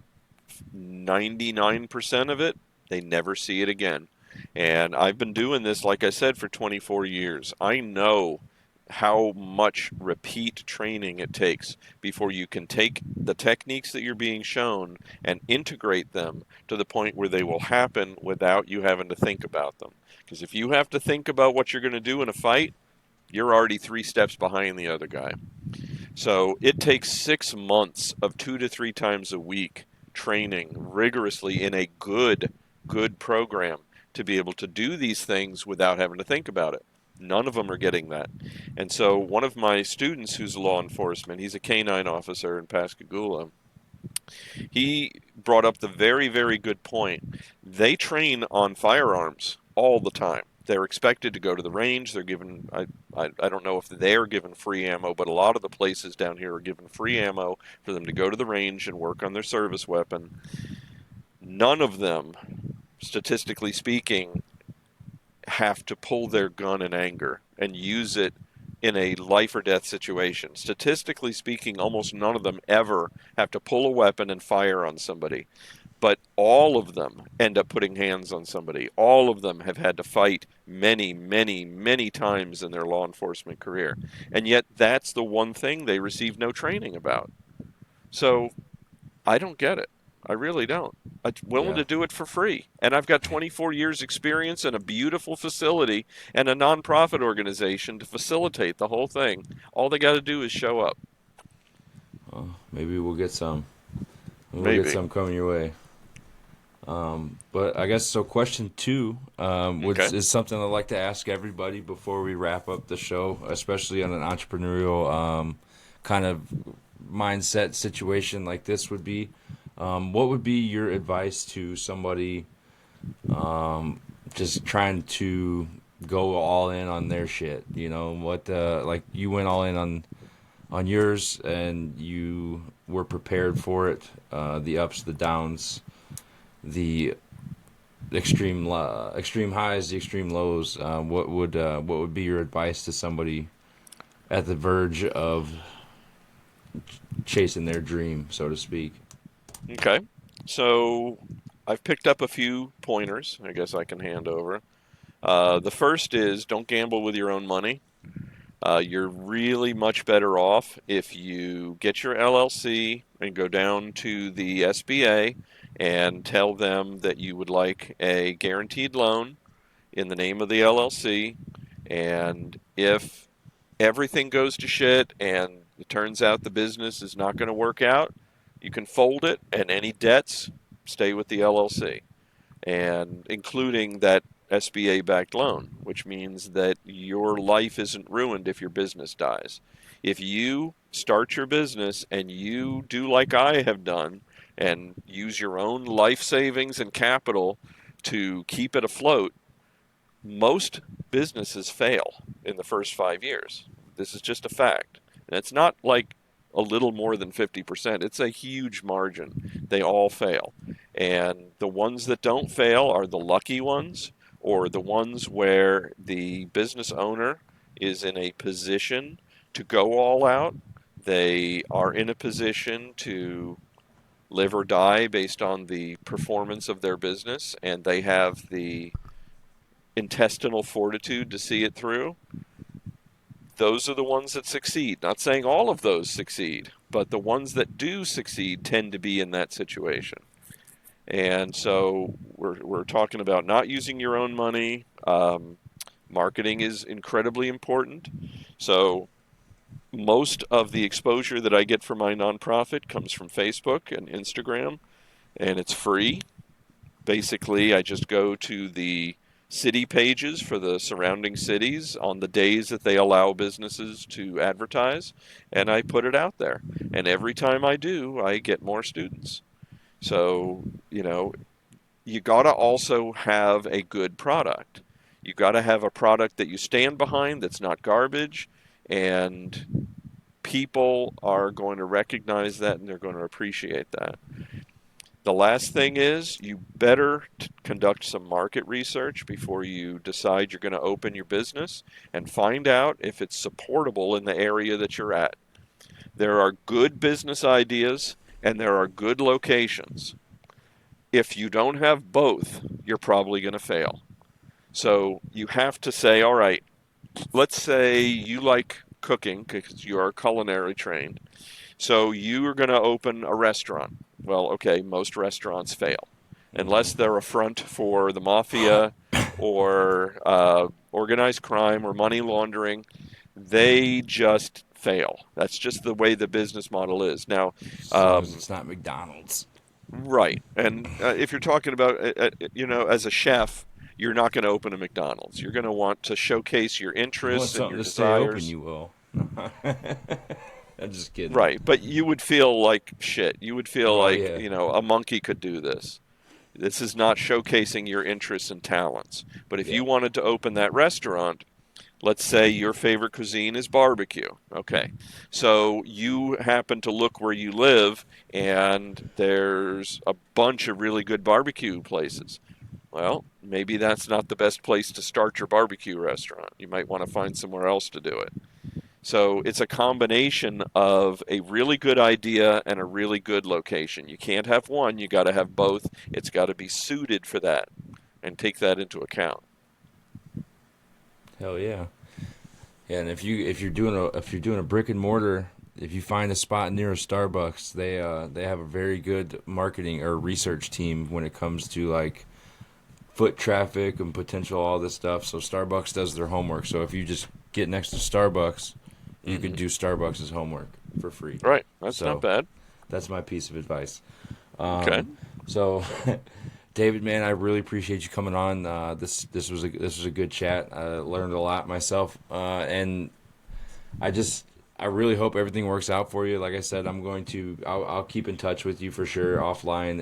99% of it, they never see it again. And I've been doing this, like I said, for 24 years. I know how much repeat training it takes before you can take the techniques that you're being shown and integrate them to the point where they will happen without you having to think about them. Because if you have to think about what you're going to do in a fight, you're already 3 steps behind the other guy. So it takes 6 months of 2 to 3 times a week training rigorously in a good program to be able to do these things without having to think about it. None of them are getting that. And so one of my students who's law enforcement, he's a canine officer in Pascagoula, he brought up the very, very good point. They train on firearms all the time. They're expected to go to the range. They're given, I don't know if they're given free ammo, but a lot of the places down here are given free ammo for them to go to the range and work on their service weapon. None of them, statistically speaking, have to pull their gun in anger and use it in a life or death situation. Statistically speaking, almost none of them ever have to pull a weapon and fire on somebody. But all of them end up putting hands on somebody. All of them have had to fight many, many, many times in their law enforcement career. And yet, that's the one thing they receive no training about. So I don't get it. I really don't. I'm willing Yeah. to do it for free. And I've got 24 years experience and a beautiful facility and a nonprofit organization to facilitate the whole thing. All they got to do is show up. Maybe we'll get some. We'll get Maybe. some coming your way. But I guess so. Question two, which Okay. is something I'd like to ask everybody before we wrap up the show, especially on an entrepreneurial kind of mindset situation like this would be. What would be your advice to somebody just trying to go all in on their shit? You know what? Like you went all in on yours, and you were prepared for it. The ups, the downs, the extreme highs, the extreme lows. What would be your advice to somebody at the verge of chasing their dream, so to speak? Okay. So I've picked up a few pointers I guess I can hand over. The first is don't gamble with your own money. You're really much better off if you get your LLC and go down to the SBA and tell them that you would like a guaranteed loan in the name of the LLC. And if everything goes to shit and it turns out the business is not going to work out, you can fold it and any debts stay with the LLC, and including that SBA backed loan, which means that your life isn't ruined if your business dies. If you start your business and you do like I have done and use your own life savings and capital to keep it afloat, most businesses fail in the first 5 years. This is just a fact. And it's not like a little more than 50%. It's a huge margin. They all fail. And the ones that don't fail are the lucky ones, or the ones where the business owner is in a position to go all out. They are in a position to live or die based on the performance of their business, and they have the intestinal fortitude to see it through. Those are the ones that succeed. Not saying all of those succeed, but the ones that do succeed tend to be in that situation. And so we're talking about not using your own money. Marketing is incredibly important. So most of the exposure that I get for my nonprofit comes from Facebook and Instagram, and it's free. Basically, I just go to the city pages for the surrounding cities on the days that they allow businesses to advertise, and I put it out there. And every time I do, I get more students. So, you got to also have a good product. You got to have a product that you stand behind that's not garbage, and people are going to recognize that and they're going to appreciate that. The last thing is you better conduct some market research before you decide you're going to open your business and find out if it's supportable in the area that you're at. There are good business ideas and there are good locations. If you don't have both, you're probably going to fail. So you have to say, all right, let's say you like cooking because you are culinary trained. So you are going to open a restaurant. Well, okay, most restaurants fail unless they're a front for the mafia or organized crime or money laundering. They just fail. That's just the way the business model is. Now, As long as um, it's not McDonald's. right. And if you're talking about, as a chef, you're not going to open a McDonald's. You're going to want to showcase your If you want interests and something your to stay open, desires. you will. I'm just kidding. Right. But you would feel like shit. You would feel Oh like, yeah, a monkey could do this. This is not showcasing your interests and talents. But if yeah. you wanted to open that restaurant, let's say your favorite cuisine is barbecue. Okay. So you happen to look where you live and there's a bunch of really good barbecue places. Well, maybe that's not the best place to start your barbecue restaurant. You might want to find somewhere else to do it. So it's a combination of a really good idea and a really good location. You can't have one, you got to have both. It's got to be suited for that and take that into account. Hell yeah. Yeah, and if you're doing a brick and mortar if you find a spot near a Starbucks, they have a very good marketing or research team when it comes to like foot traffic and potential all this stuff. So Starbucks does their homework. So if you just get next to Starbucks, you could do Starbucks' homework for free. Right. That's So not bad. that's my piece of advice. Okay. So, David, man, I really appreciate you coming on. This was a good chat. I learned a lot myself, and I really hope everything works out for you. Like I said, I'll keep in touch with you for sure offline,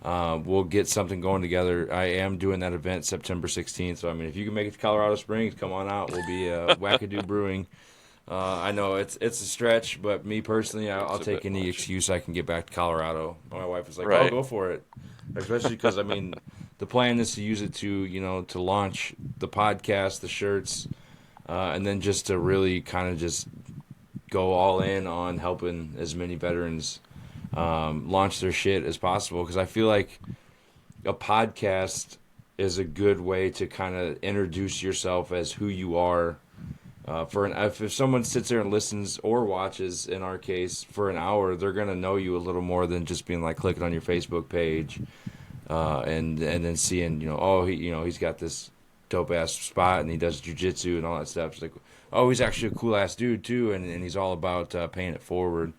and we'll get something going together. I am doing that event September 16th, so I mean, if you can make it to Colorado Springs, come on out. We'll be Wackadoo Brewing. I know it's a stretch, but me personally, I'll It's a take bit any much. excuse I can get back to Colorado. My wife was like, "Oh, Right. go for it," especially because I mean, the plan is to use it to to launch the podcast, the shirts, and then just to really kind of just go all in on helping as many veterans launch their shit as possible. Because I feel like a podcast is a good way to kind of introduce yourself as who you are if someone sits there and listens or watches, in our case, for an hour, they're gonna know you a little more than just being like clicking on your Facebook page, and then seeing oh he's got this dope ass spot and he does jujitsu and all that stuff. It's like, oh, he's actually a cool ass dude too, and he's all about paying it forward.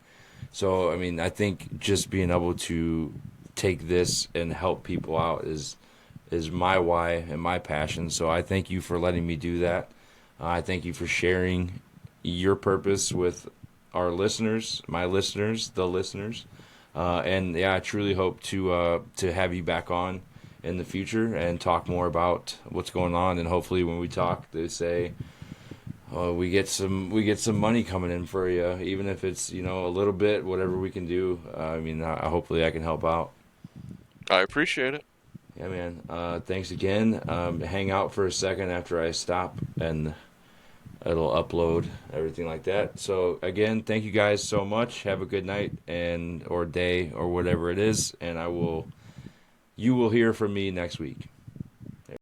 So I mean, I think just being able to take this and help people out is my why and my passion. So I thank you for letting me do that. I thank you for sharing your purpose with our listeners, my listeners, the listeners, and yeah, I truly hope to have you back on in the future and talk more about what's going on. And hopefully, when we talk, they say we get some money coming in for you, even if it's a little bit, whatever we can do. I mean, hopefully I can help out. I appreciate it. Yeah, man. Thanks again. Hang out for a second after I stop and it'll upload everything like that. So again, thank you guys so much. Have a good night and or day or whatever it is, and you will hear from me next week.